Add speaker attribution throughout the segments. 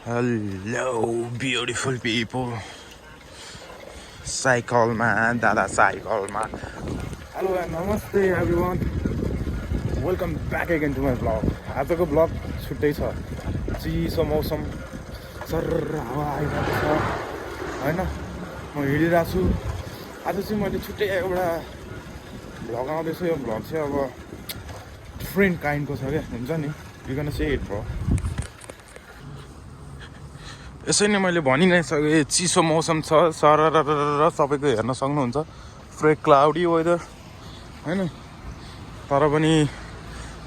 Speaker 1: Hello, beautiful people. Cycle man, Dada cycle man. Hello and namaste everyone. Welcome back again to my vlog. आजको vlog छुट्टै छ. चिसो मौसम, सर्र हावा आइरहेको छ हैन. म हिँडिरहेको छु. आज चाहिँ मैले छुट्टै एउटा vlog आउँदैछ. यो vlog चाहिँ अब different kind को छ के हुन्छ नि. You gonna say it bro. यसै नै मैले भनि नै सकेँ चिसो मौसम छ सरर सबैको हेर्न सक्नुहुन्छ फ्रेक क्लाउडी वेदर हैन तर पनि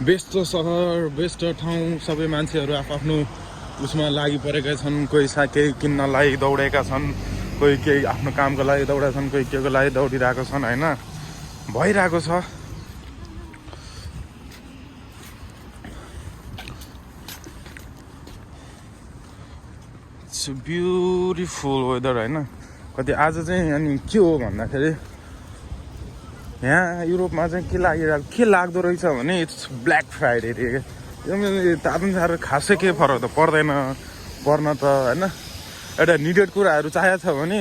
Speaker 1: बेस्ट सहर बेस्ट ठाउँ सबै मान्छेहरू आफ्नो उसमा लागि परेका छन् कोही केही किन्नलाई दौडेका छन् कोही केही आफ्नो कामको लागि दौडेका छन् कोही केको लागि दौडिरहेको छन् हैन भइरहेको छ ब्युटिफुल वेदर हैन कति आज चाहिँ अनि के हो भन्दाखेरि यहाँ युरोपमा चाहिँ के लाग्दो रहेछ भने इट्स ब्ल्याक फ्राइडे रे यो तापन साह्रो खासै के फरक त पर्न त हैन एउटा निडेड कुराहरू चाहिएको छ भने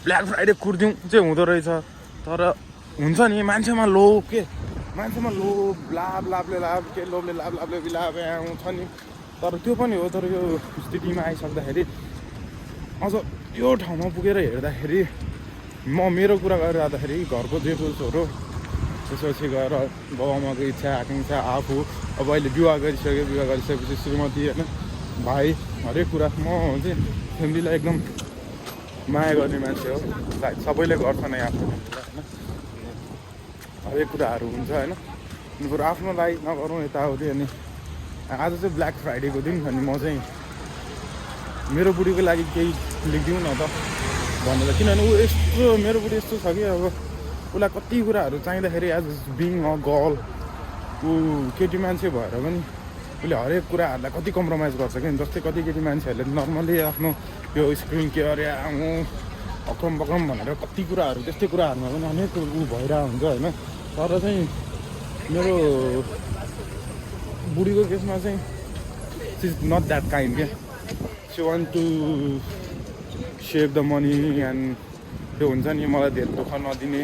Speaker 1: ब्ल्याक फ्राइडे कुर्दिउँ चाहिँ हुँदो रहेछ तर हुन्छ नि मान्छेमा लोभ लाभले लाभ के लोभले लाभले बिलाभ आउँछ नि तर त्यो पनि हो तर यो स्थितिमा आइसक्दाखेरि अझ यो ठाउँमा पुगेर हेर्दाखेरि मेरो कुरा गरिरहँदाखेरि घरको जेठोहरू त्यसपछि गएर बाबाआमाको इच्छा आकाङ्क्षा आफू अब अहिले विवाह गरिसकेपछि श्रीमती होइन भाइ हरेक कुरा म चाहिँ फ्यामिलीलाई एकदम माया गर्ने मान्छे हो सायद सबैले गर्छ नै आफ्नो होइन हरेक कुराहरू हुन्छ होइन बरु आफ्नो लागि नगरौँ यताउति अनि आज चाहिँ ब्ल्याक फ्राइडेको दिन अनि म चाहिँ मेरो बुढीको लागि केही लेखिदिउँ न त भनेर किनभने ऊ यस्तो मेरो बुढी यस्तो छ कि अब उसलाई कति कुराहरू चाहिँदाखेरि एज बिङ अ गर्ल ऊ केटी मान्छे भएर पनि उसले हरेक कुराहरूलाई कति कम्प्रोमाइज गर्छ कि जस्तै कति केटी मान्छेहरूले नर्मली आफ्नो यो स्क्रिन केयर या अक्रम बक्रम भनेर कति कुराहरू त्यस्तै कुराहरूमा पनि अनेक ऊ भइरहेको हुन्छ होइन तर चाहिँ मेरो बुढीको केसमा चाहिँ she is not that kind क्या she want to save the money and त्यो हुन्छ नि मलाई धेरै दुःख नदिने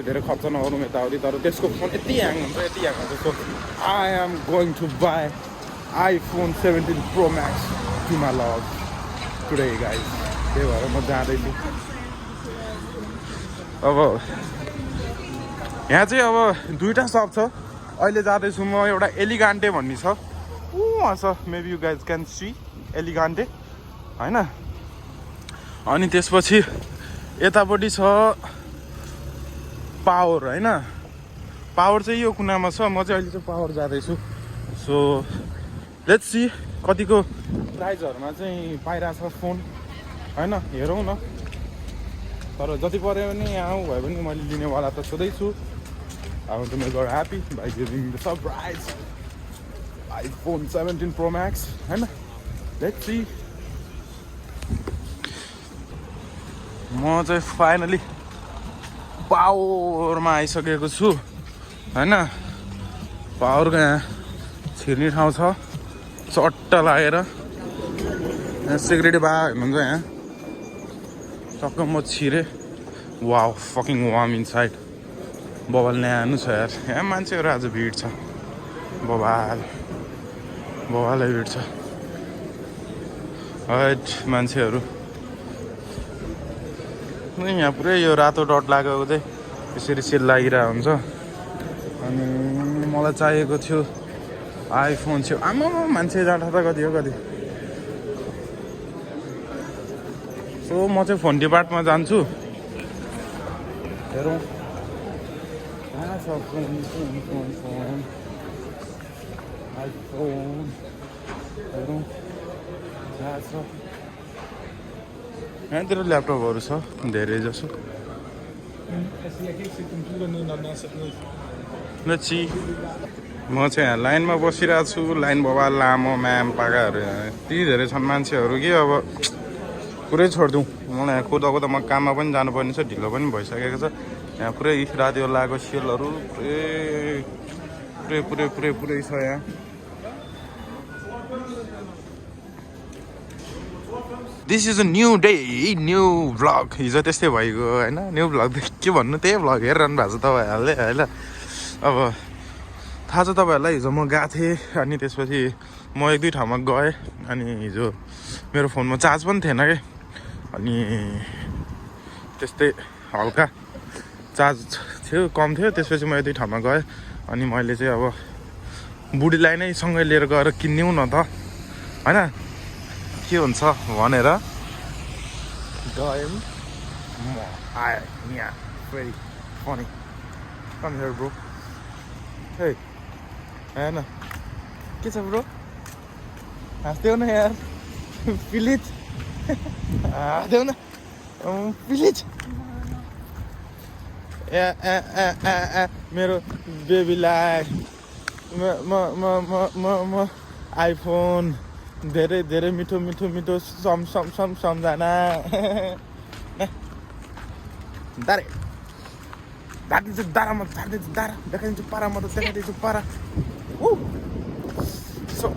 Speaker 1: धेरै खर्च नगरौँ यताउति तर त्यसको फोन यति ह्याङ हुन्छ so I am going to buy iPhone 17 Pro Max to my love today guys त्यही भएर म जाँदैछु अब यहाँ चाहिँ अब दुईवटा सप छ अहिले जाँदैछु म एउटा एलिगान्टे भन्ने छ छ maybe you guys can see Elegante होइन अनि त्यसपछि यतापट्टि छ पावर होइन पावर चाहिँ यो कुनामा छ म चाहिँ अहिले चाहिँ पावर जाँदैछु सो लेट्स सी कतिको प्राइजहरूमा चाहिँ पाइरहेछ फोन होइन हेरौँ न तर जति पऱ्यो भने यहाँ भयो भने मैले लिनेवाला त छँदैछु I want to make her happy by giving the surprise iPhone 17 Pro Max and let's see म चाहिँ फाइनली पावरमा आइसकेको छु हैन पावरको यहाँ छिर्ने ठाउँ छ चट्ट लागेर यहाँ सिक्युरिटी बा हेर्नुहुन्छ यहाँ टक्क म छिरेँ वाउ फकिङ वार्म इनसाइड बबाल न्यानो छ यार यहाँ मान्छेहरू आज भिड छ बबालै भिड छ हैट मान्छेहरू यहाँ पुरै यो रातो डट लागेको चाहिँ यसरी सेल लागिरहेको हुन्छ अनि मलाई चाहिएको थियो आइफोन थियो आमा मान्छे जाँदा त कति हो कति सो म चाहिँ फोन डिपार्टमा जान्छु हेरौँ फोन आइफोन हेरौँ यहाँतिर ल्यापटपहरू छ धेरै जसो म चाहिँ यहाँ लाइनमा बसिरहेको छु लाइन बाबा लामो म्याम पाकाहरू यति धेरै छन् मान्छेहरू कि अब पुरै छोडिदिउँ मलाई यहाँ कुदाको त म काममा पनि जानुपर्ने छ ढिलो पनि भइसकेको छ यहाँ पुरै राति लागेको सेलहरू पुरै छ यहाँ this is a new day new vlog हिजो त्यस्तै भइगयो होइन न्यू भ्लग के भन्नु त्यही भ्लग हेरिरहनु भएको छ तपाईँहरूले होइन अब थाहा छ तपाईँहरूलाई हिजो म गएको थिएँ अनि त्यसपछि म 1-2 ठाउँमा गएँ अनि हिजो मेरो फोनमा चार्ज पनि थिएन कि अनि त्यस्तै हल्का चार्ज थियो कम थियो त्यसपछि म 1-2 ठाउँमा गएँ अनि मैले चाहिँ अब बुढीलाई नै सँगै लिएर गएर किन्यौँ न त होइन के हुन्छ भनेर गयौँ म आएँ यहाँ very funny come here bro हे हेर्न के छ ब्रो हाँस्देऊ न यार प्लिज हाँस्देऊ न प्लिज ए ए ए ए ए मेरो बेबीलाई म म म म म म आइफोन धेरै धेरै मिठो मिठो मिठो सम्झना दारे झारिदिन्छु दारा म झारिदिन्छु दारा देखाइदिन्छु पारा म त देखाइदिन्छु पारा सो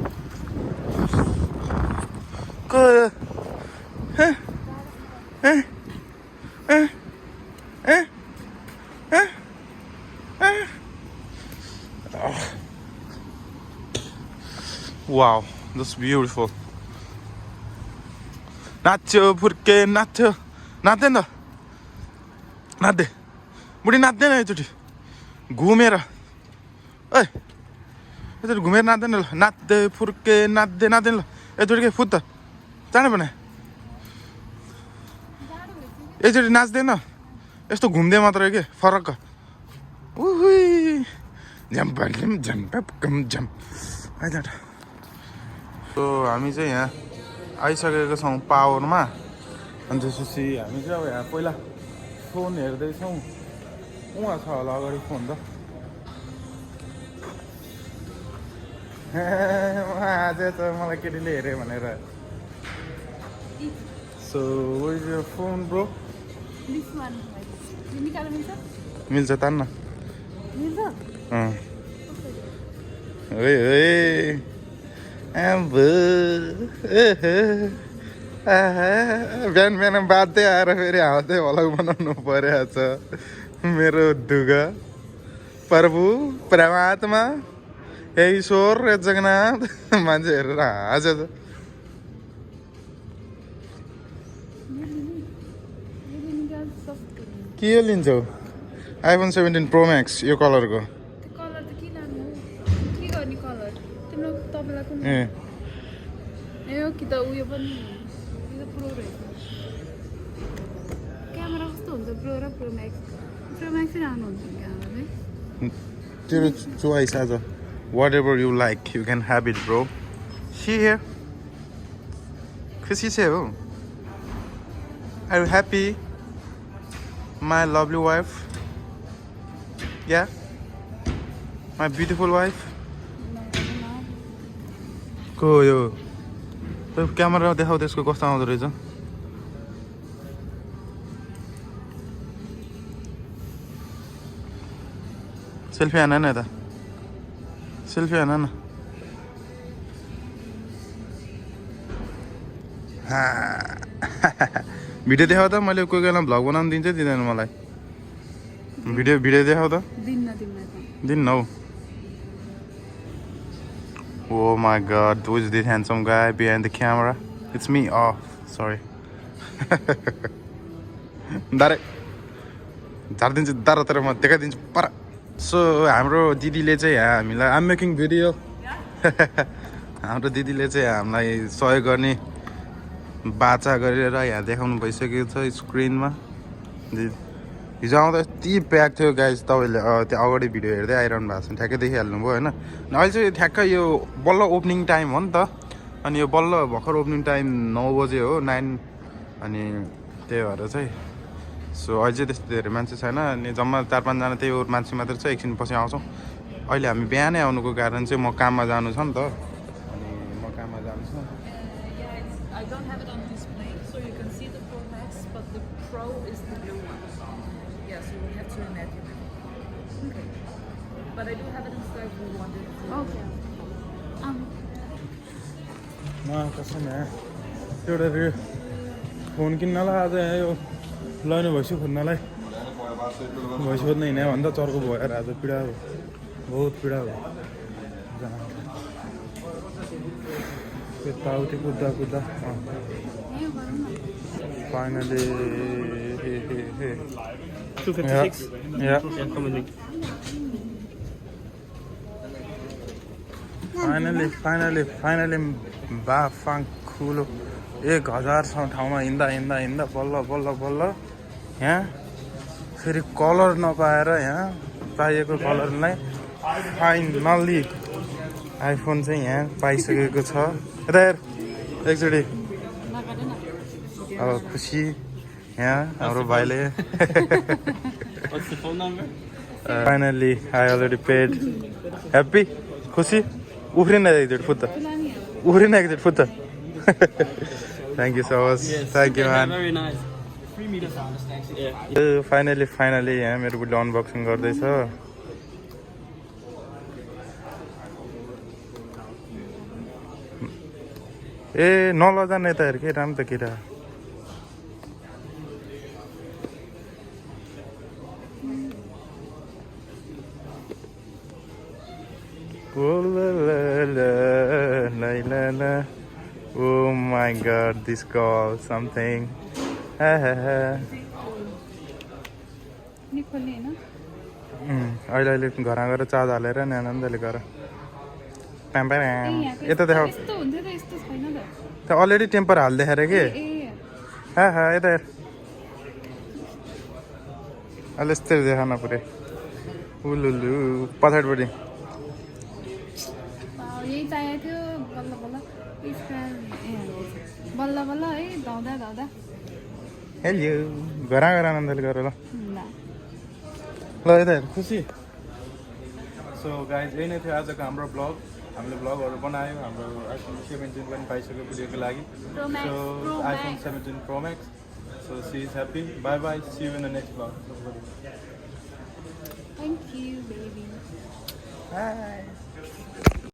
Speaker 1: Wow, that's beautiful. नाच्यो फुर्के नाच्यो नाच्दैन त नाच्दे बुढी नाच्दैन एकचोटि घुमेर ए एकचोटि घुमेर नाच्दैन ल नाच्दे फुर्के नाच्दे नाच्दैन ल एकचोटि के फुट त जाने भने एकचोटि नाच्दैन यस्तो घुम्दै मात्रै के फरक झम्प सो हामी चाहिँ यहाँ आइसकेको छौँ पावरमा अनि त्यसपछि हामी चाहिँ अब यहाँ पहिला फोन हेर्दैछौँ उहाँ छ होला अगाडि फोन त उहाँ चाहिँ त मलाई केटीले हेऱ्यो भनेर so wage your phone bro मिल्छ तान्न बिहान बिहान बाध्दै आएर फेरि हाउँदै भ्लग बनाउनु परेको छ मेरो दुगा प्रभु परमात्मा हे ईश्वर हे जगन्नाथ मान्छे हेरेर हाँसेछ के यो लिन्छौ आइफोन 17 प्रो म्याक्स यो कलरको
Speaker 2: कि त उयो पनि प्रो रहेछ क्यामेरा कस्तो हुन्छ प्रो र प्रो म्याक्स राम्रो हुन्छ क्यामेरा
Speaker 1: तेरो चोइस आज whatever you like you can have it bro see here खुसी से हो are you happy my lovely wife yeah my beautiful wife को यो क्यामेरा देखाउ त्यसको कस्तो आउँदो रहेछ सेल्फी हान न यता सेल्फी हान न भिडियो देखाउ त मैले कोही बेला भ्लग बनाउनु दिन्छ दिँदैन मलाई भिडियो देखाउ त दिन्न हौ Oh my god, who is this handsome guy behind the camera? It's me. Oh, sorry. दारे झारिदिन्छु दारा तर म देखाइदिन्छु पर सो हाम्रो दिदीले चाहिँ यहाँ हामीलाई आम मेकिङ भिडियो हाम्रो दिदीले चाहिँ हामीलाई सहयोग गर्ने बाचा गरेर यहाँ देखाउनु भइसकेको छ स्क्रिनमा हिजो आउँदा यति प्याक थियो गाइज तपाईँले त्यो अगाडि भिडियो हेर्दै आइरहनु भएको छ ठ्याक्कै देखिहाल्नुभयो होइन अहिले चाहिँ ठ्याक्कै यो बल्ल ओपनिङ टाइम हो नि त अनि यो बल्ल भर्खर ओपनिङ टाइम 9 बजे हो 9 अनि त्यही भएर चाहिँ सो अहिले चाहिँ त्यस्तो धेरै मान्छे छैन अनि जम्मा 4-5 जना त्यही हो मान्छे मात्रै छ एकछिन पछि आउँछौँ अहिले हामी बिहानै आउनुको कारण चाहिँ म काममा जानु छ नि त अनि म काममा जानु छ
Speaker 2: But I do have it inside if you wanted to. Okay.
Speaker 1: म कसम एउटा फोन किन्नलाई आज यो लैनो भैँसी खोज्नलाई भैँसी खोज्न हिँड्यो भन्दा चर्को भएर आज पीडा भयो बहुत पीडा भयो यताउति कुद्दा कुद्दा finally
Speaker 3: 256.
Speaker 1: Yeah.
Speaker 3: Come with me.
Speaker 1: Finally बाफाङ खुलो 1000 ठाउँमा हिँड्दा बल्ल यहाँ फेरि कलर नपाएर यहाँ पाइएको कलरलाई फाइनल्ली आइफोन चाहिँ यहाँ पाइसकेको छ यता हेर एकचोटि अब खुसी यहाँ हाम्रो भाइले
Speaker 3: What's the phone number?
Speaker 1: Finally I already paid happy खुसी उफ्रिन एकचोटि फुत्त उफ्रिन एकचोटि फुत्त thank you so much thank you man
Speaker 3: Very nice. 3 meters on this taxi. Yeah.
Speaker 1: Finally यहाँ मेरो बुढीले अनबक्सिङ गर्दैछ ए नलजान यता हेर के राम्रो त केटा Oh my god, this girl, something.
Speaker 2: नि खोल्ने हैन
Speaker 1: अहिले घर गएर चार्ज हालेर नि आनन्दले गर प्याम प्याम यता देखाऊ
Speaker 2: यस्तो हुन्छ त यस्तो छैन त
Speaker 1: त्यो अलरेडी टेम्पर हाल्दै अरे के
Speaker 2: ए
Speaker 1: हा यता हेर अहिले यस्तै देखाउन पुरै उलुलु पछाडिपट्टि
Speaker 2: यही चाहिएको थियो बल्ल बल्ल है धाउँदा
Speaker 1: हेलो घर आनन्दले गर ल ल यता हेर खुसी सो गाइज यही नै थियो आजको हाम्रो ब्लग हामीले ब्लगहरू बनायौँ हाम्रो आइफोन 17 पनि पाइसक्यो भिडियोको लागि
Speaker 2: Pro Max,
Speaker 1: so
Speaker 2: Pro
Speaker 1: iPhone
Speaker 2: Max.
Speaker 1: 17 Pro Max so she is happy bye see you in the next blog
Speaker 2: thank you baby
Speaker 1: by